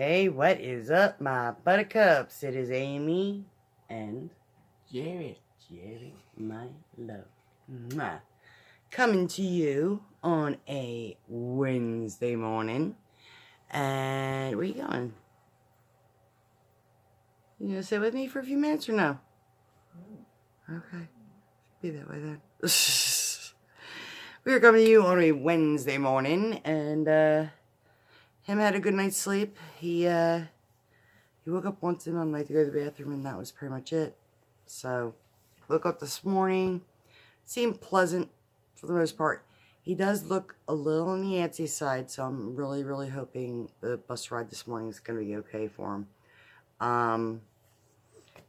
Hey, what is up, my buttercups? It is Amy and Jarrod, my love. Mwah. Coming to you on a Wednesday morning. And where you going? You gonna sit with me for a few minutes or no? Okay. Be that way then. We are coming to you on a Wednesday morning, and him had a good night's sleep. He woke up once in the night to go to the bathroom, and that was pretty much it. So, woke up this morning. Seemed pleasant for the most part. He does look a little on the antsy side, so I'm really, really hoping the bus ride this morning is going to be okay for him.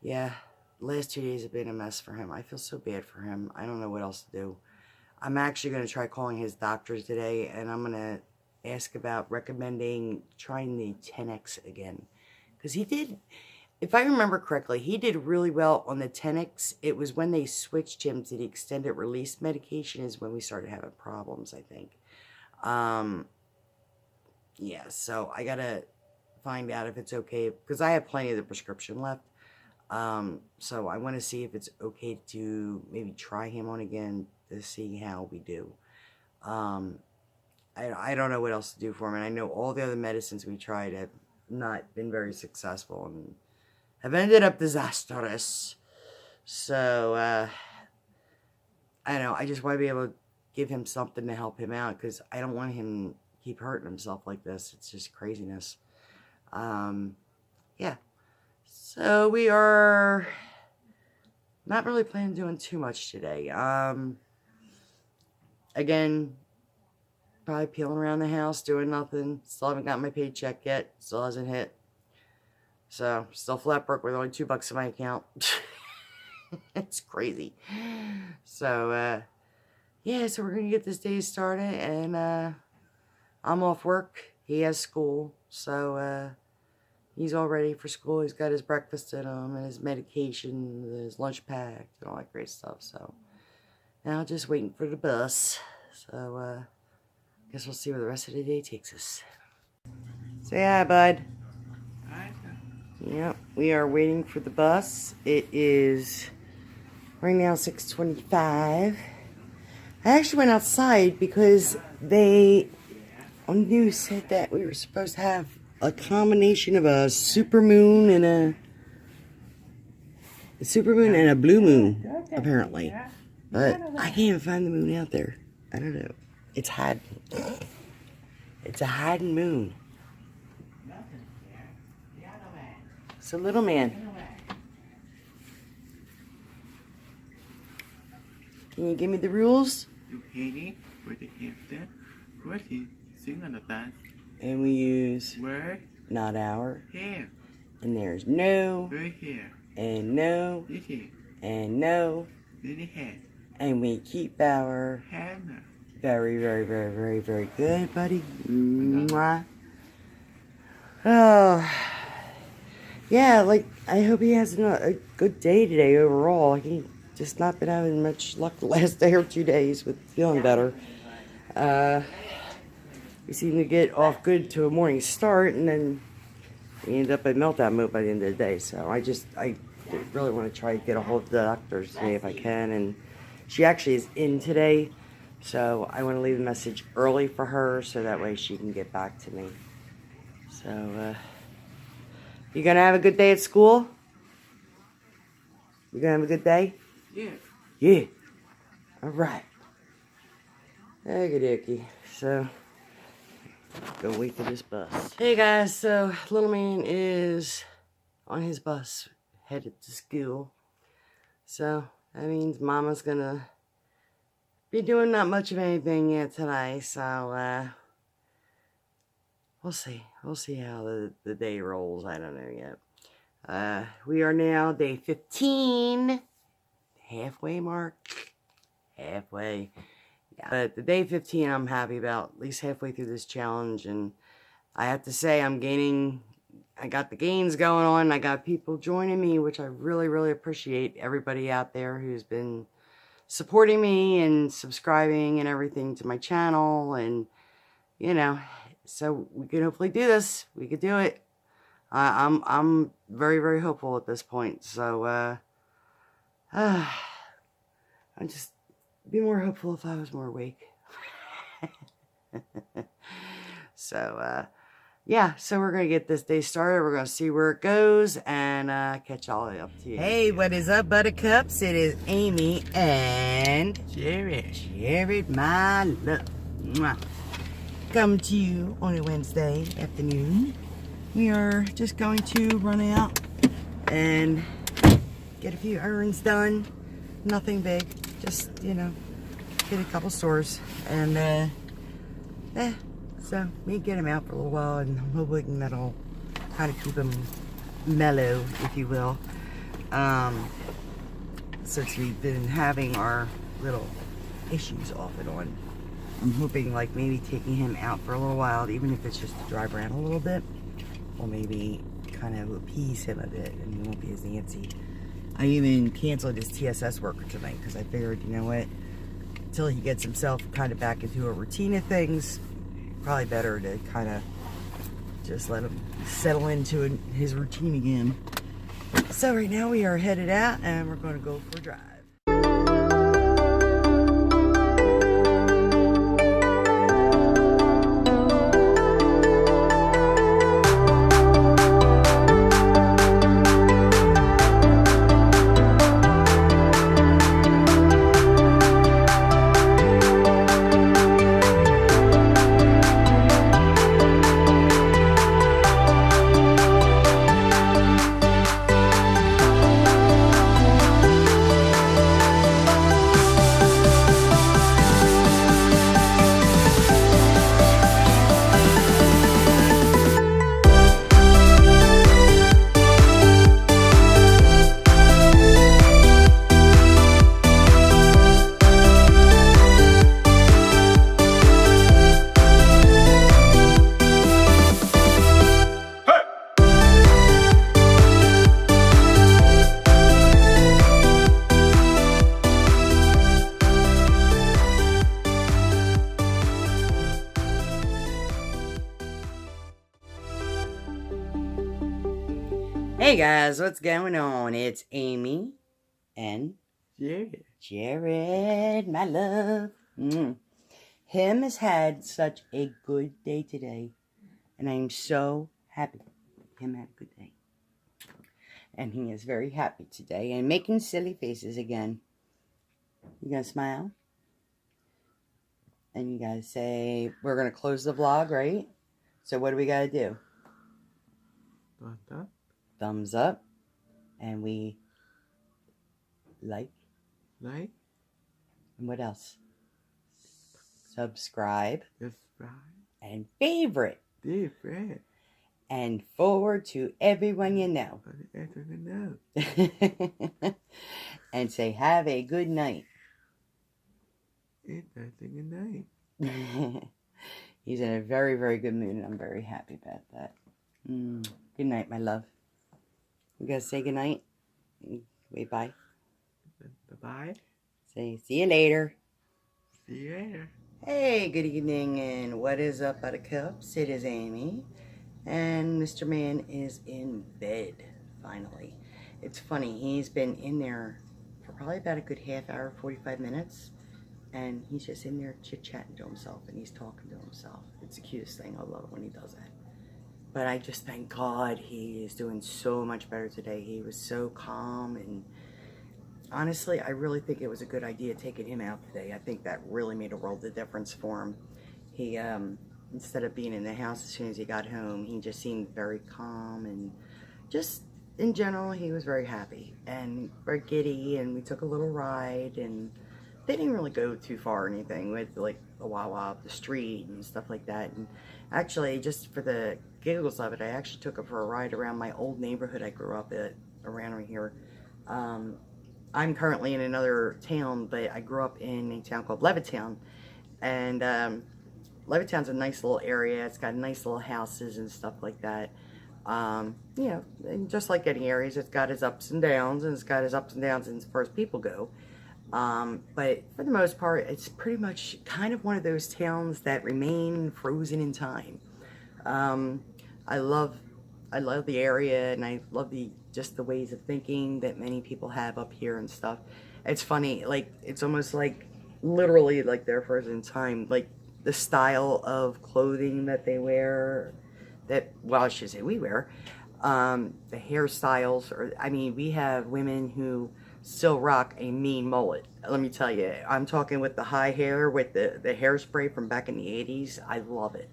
Yeah, the last 2 days have been a mess for him. I feel so bad for him. I don't know what else to do. I'm actually going to try calling his doctors today, and I'm going to ask about recommending trying the 10X again. Because he did, if I remember correctly, he did really well on the 10X. It was when they switched him to the extended release medication is when we started having problems, I think. Yeah, so I got to find out if it's okay, because I have plenty of the prescription left. So I want to see if it's okay to maybe try him on again to see how we do. I don't know what else to do for him, and I know all the other medicines we tried have not been very successful and have ended up disastrous. So, I don't know, I just want to be able to give him something to help him out, because I don't want him to keep hurting himself like this. It's just craziness. Yeah. So we are not really planning on doing too much today. Again, probably peeling around the house, doing nothing. Still haven't got my paycheck yet. Still hasn't hit. So, still flat broke with only $2 in my account. It's crazy. So, yeah, so we're going to get this day started. And, I'm off work. He has school. So, he's all ready for school. He's got his breakfast at home and his medication, his lunch packed, and all that great stuff. So, now just waiting for the bus. So, guess we'll see where the rest of the day takes us. Say hi, bud. Hi. Yep, we are waiting for the bus. It is right now 6:25. I actually went outside because they on the news said that we were supposed to have a combination of a supermoon and a blue moon, apparently. But I can't even find the moon out there. I don't know. It's hiding. It's a hiding moon. It's a little man. Can you give me the rules? You ready for the instant? What is sing on the dance? And we use Word, not our. here, And there's no. right here. And no. This is And no. really head. And we keep our. Hammer. Very, very, very, very, very good, buddy. Mwah. Oh. Yeah, like, I hope he has a good day today overall. He just not been having much luck the last day or 2 days with feeling better. We seem to get off good to a morning start, and then we end up in meltdown mode by the end of the day. So I really want to try to get a hold of the doctors today if I can. And she actually is in today, so I want to leave a message early for her so that way she can get back to me. So, you gonna have a good day at school? You gonna have a good day? Yeah. Yeah. Alright. Okie dokie. So, go wait for this bus. Hey guys, so little man is on his bus headed to school. So, that means mama's gonna be doing not much of anything yet tonight. So, we'll see. We'll see how the day rolls. I don't know yet. We are now day 15. Halfway mark. Halfway. Yeah. But the day 15 I'm happy about. At least halfway through this challenge. And I have to say I'm gaining. I got the gains going on. I got people joining me, which I really, really appreciate. Everybody out there who's been supporting me and subscribing and everything to my channel. And, you know, so we can hopefully do this. We could do it. I'm very, very hopeful at this point. So, I'd just be more hopeful if I was more awake. So, yeah, so we're going to get this day started. We're going to see where it goes and catch all up to you. Hey, what is up, Buttercups? It is Amy and Jarrod, my love. Mwah. Come to you on a Wednesday afternoon. We are just going to run out and get a few errands done. Nothing big, just, you know, hit a couple stores. And, so we get him out for a little while, and I'm hoping that'll kind of keep him mellow, if you will. Since we've been having our little issues off and on. I'm hoping like maybe taking him out for a little while, even if it's just to drive around a little bit, or maybe kind of appease him a bit and he won't be as antsy. I even canceled his TSS worker tonight because I figured, you know what, until he gets himself kind of back into a routine of things, probably better to kind of just let him settle into his routine again. So right now we are headed out and we're going to go for a drive. Hey guys, what's going on? It's Amy and Jarrod, my love. Him has had such a good day today, and I'm so happy him had a good day. And he is very happy today and making silly faces again. You gonna smile? And you gotta say, we're gonna close the vlog, right? So what do we gotta do? Thumbs up, and we like, and what else? Subscribe, and favorite, and forward to everyone you know. And say, have a good night. He's in a very, very good mood, and I'm very happy about that. Good night, my love. We gotta say goodnight. Wait, bye. Bye. Say, see you later. See you later. Hey, good evening, and what is up, Buttercups? It is Amy, and Mr. Man is in bed, finally. It's funny, he's been in there for probably about a good half hour, 45 minutes, and he's just in there chit-chatting to himself, and he's talking to himself. It's the cutest thing. I love it when he does that. But I just thank God he is doing so much better today. He was so calm, and honestly, I really think it was a good idea taking him out today. I think that really made a world of difference for him. He, instead of being in the house as soon as he got home, he just seemed very calm, and just in general, he was very happy and very giddy, and we took a little ride, and they didn't really go too far or anything with like a Wawa up the street and stuff like that. And actually, just for the giggles of it, I actually took him for a ride around my old neighborhood I grew up at, around here. I'm currently in another town, but I grew up in a town called Levittown, and Levittown's a nice little area. It's got nice little houses and stuff like that. You know, and just like any areas, it's got its ups and downs, and it's got its ups and downs as far as people go. But for the most part, it's pretty much kind of one of those towns that remain frozen in time. I love I love the area, and I love just the ways of thinking that many people have up here and stuff. It's funny, like it's almost like literally like their frozen time, like the style of clothing that they wear, that, well, I should say we wear, the hairstyles, or I mean, we have women who still rock a mean mullet. Let me tell you, I'm talking with the high hair with the hairspray from back in the 80s. I love it.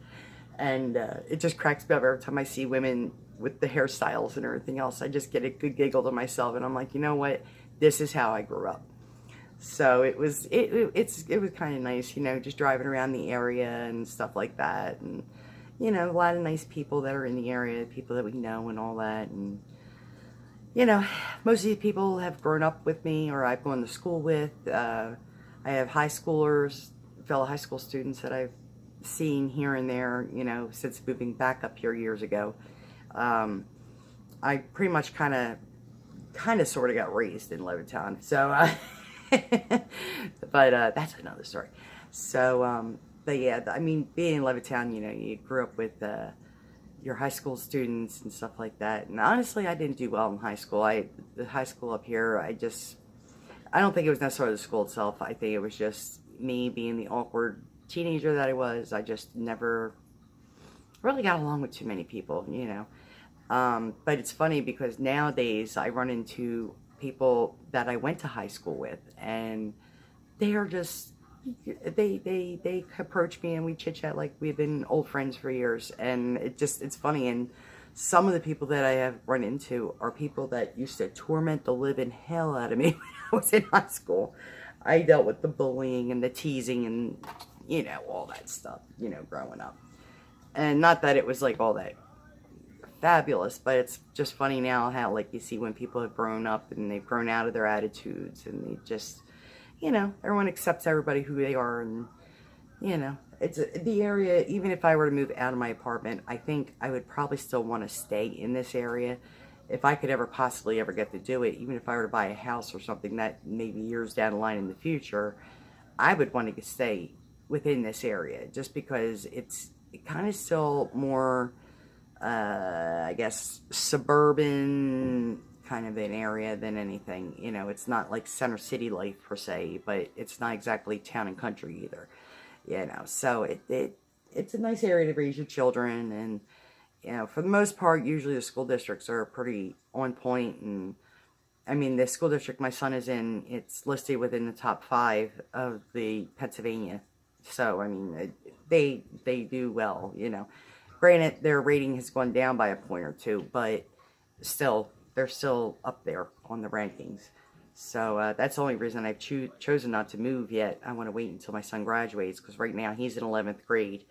And it just cracks me up every time I see women with the hairstyles and everything else. I just get a good giggle to myself, and I'm like, you know what? This is how I grew up. So it was kind of nice, just driving around the area and stuff like that, and a lot of nice people that are in the area, people that we know and all that, and most of these people have grown up with me, or I've gone to school with. I have high schoolers, fellow high school students that I've seen here and there, since moving back up here years ago. I pretty much kind of sort of got raised in Levittown, so but that's another story. So but yeah, I mean, being in Levittown, you grew up with your high school students and stuff like that, and honestly, I didn't do well in high school. The high school up here, I don't think it was necessarily the school itself. I think it was just me being the awkward teenager that I was. I just never really got along with too many people, but it's funny because nowadays I run into people that I went to high school with, and they are just, they approach me and we chit chat like we've been old friends for years, and it's funny. And some of the people that I have run into are people that used to torment the living hell out of me when I was in high school. I dealt with the bullying and the teasing and all that stuff, growing up. And not that it was like all that fabulous, but it's just funny now how, like, you see when people have grown up and they've grown out of their attitudes, and they just, everyone accepts everybody who they are. And, it's the area. Even if I were to move out of my apartment, I think I would probably still want to stay in this area. If I could ever possibly ever get to do it, even if I were to buy a house or something that maybe years down the line in the future, I would want to stay within this area, just because it kind of still more, I guess, suburban kind of an area than anything. It's not like center city life per se, but it's not exactly town and country either. So it's a nice area to raise your children, and for the most part, usually the school districts are pretty on point. And I mean, the school district my son is in, it's listed within the top 5 of the Pennsylvania. So I mean, they do well. Granted, their rating has gone down by a point or two, but still, they're still up there on the rankings. So that's the only reason I've chosen not to move yet. I want to wait until my son graduates, because right now he's in 11th grade.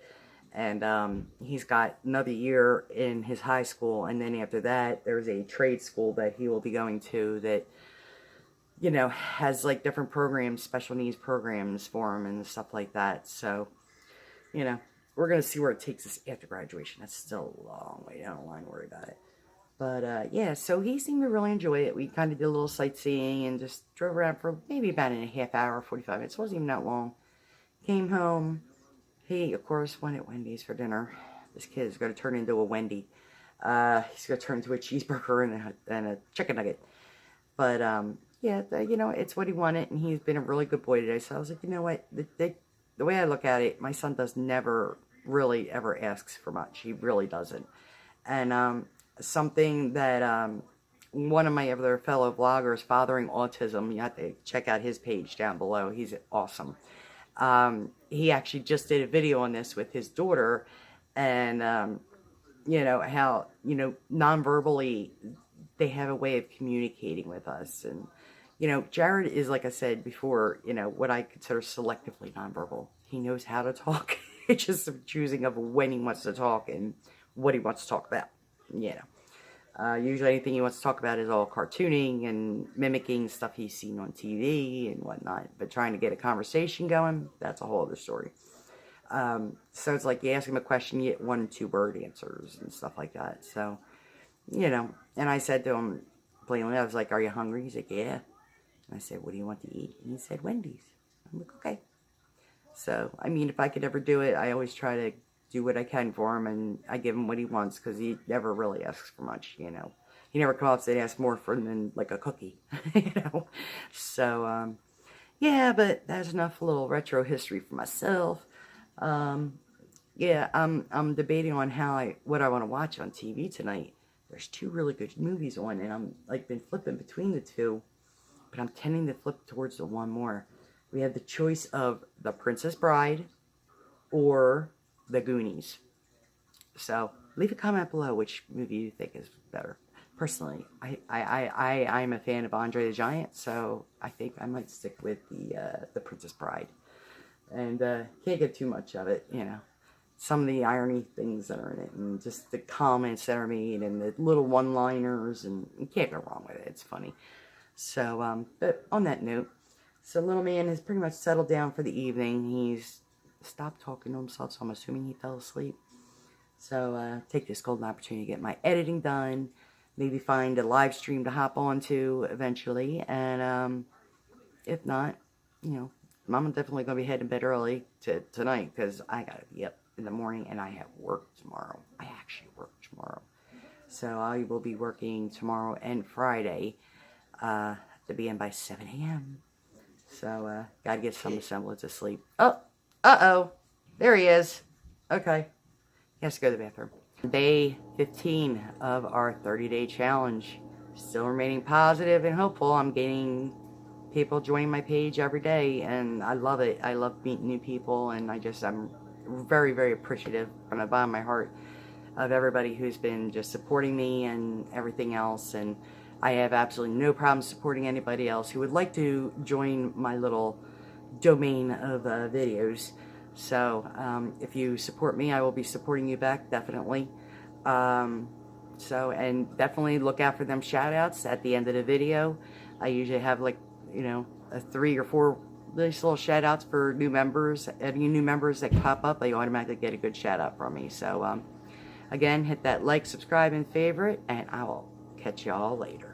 And he's got another year in his high school. And then after that, there's a trade school that he will be going to that, has like different programs, special needs programs for him and stuff like that. So, we're going to see where it takes us after graduation. That's still a long way down the line. Worry about it. But yeah, so he seemed to really enjoy it. We kind of did a little sightseeing and just drove around for maybe about a half hour, 45 minutes. It wasn't even that long. Came home. He, of course, went at Wendy's for dinner. This kid is going to turn into a Wendy. He's going to turn into a cheeseburger and a chicken nugget. But, yeah, it's what he wanted, and he's been a really good boy today. So I was like, you know what? The way I look at it, my son never really ever asks for much. He really doesn't. And something that one of my other fellow vloggers, Fathering Autism, you have to check out his page down below. He's awesome. He actually just did a video on this with his daughter, and how non-verbally they have a way of communicating with us. And Jarrod is, like I said before, what I consider selectively nonverbal. He knows how to talk. It's just a choosing of when he wants to talk and what he wants to talk about. Usually anything he wants to talk about is all cartooning and mimicking stuff he's seen on TV and whatnot. But trying to get a conversation going, that's a whole other story. So it's like you ask him a question, you get 1 2 word answers and stuff like that. So, and I said to him plainly, I was like, "Are you hungry?" He's like, "Yeah." And I said, "What do you want to eat?" And he said, "Wendy's." I'm like, "Okay." So, I mean, if I could ever do it, I always try to do what I can for him, and I give him what he wants, because he never really asks for much, you know. He never comes and asks more for than like a cookie, you know. So, yeah, but that's enough little retro history for myself. Yeah, I'm debating on what I want to watch on TV tonight. There's 2 really good movies on, and I'm like been flipping between the 2, but I'm tending to flip towards the one more. We have the choice of The Princess Bride or The Goonies. So leave a comment below which movie you think is better. Personally, I'm a fan of Andre the Giant, so I think I might stick with the Princess Bride. And can't get too much of it, you know. Some of the irony things that are in it, and just the comments that are made, and the little one-liners, and you can't go wrong with it. It's funny. So, but on that note, so little man has pretty much settled down for the evening. He's stopped talking to himself, so I'm assuming he fell asleep. So, take this golden opportunity to get my editing done. Maybe find a live stream to hop onto eventually. And, if not, you know, I'm definitely going to be heading to bed early tonight, because I got to be up in the morning, and I have work tomorrow. I actually work tomorrow. So I will be working tomorrow and Friday to be in by 7 a.m. So, got to get some semblance of sleep. Oh, uh-oh. There he is. Okay. He has to go to the bathroom. Day 15 of our 30-day challenge. Still remaining positive and hopeful. I'm getting people joining my page every day, and I love it. I love meeting new people, and I'm very, very appreciative from the bottom of my heart of everybody who's been just supporting me and everything else. And I have absolutely no problem supporting anybody else who would like to join my little domain of videos. So if you support me, I will be supporting you back, definitely. And definitely look out for them shout outs at the end of the video. I usually have, like, you know, 3 or 4 nice little shout outs for new members. Any new members that pop up, they automatically get a good shout out from me. So again, hit that like, subscribe, and favorite, and I will catch y'all later.